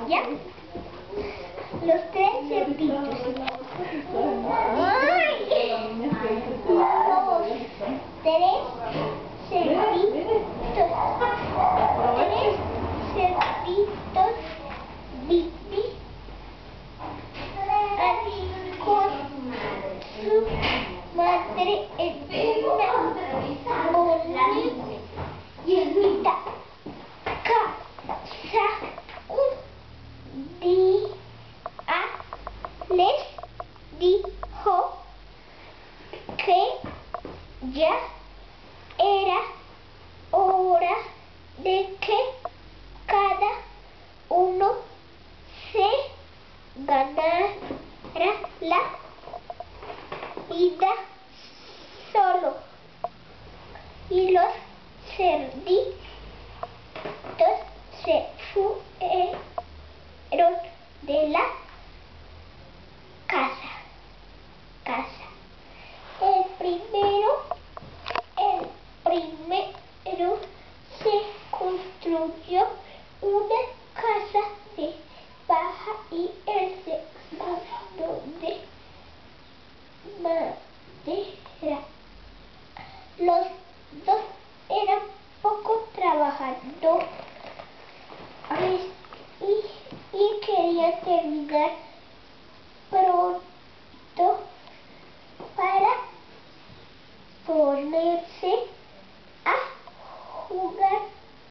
¿Ya? Los tres cerditos. ¡Ay! Dos, tres cerditos. Tres cerditos. Vivi. Con su madre en una bonita casa. Un día les dijo que ya era hora de que cada uno se ganara la vida solo. Y los cerditos se fueron de la casa. El primero se construyó una casa de paja y el segundo de madera. Los dos eran poco trabajadores y querían terminar pronto para ponerse a jugar.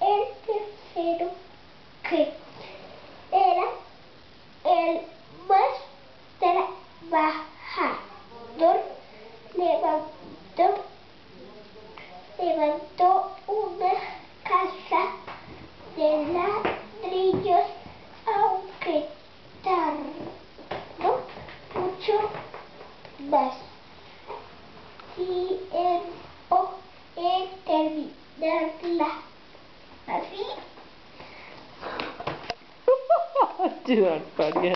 El tercero, que era el más trabajador, levantó una casa de ladrillos, aunque tardó mucho más tiempo en terminarla. Así. Too funny.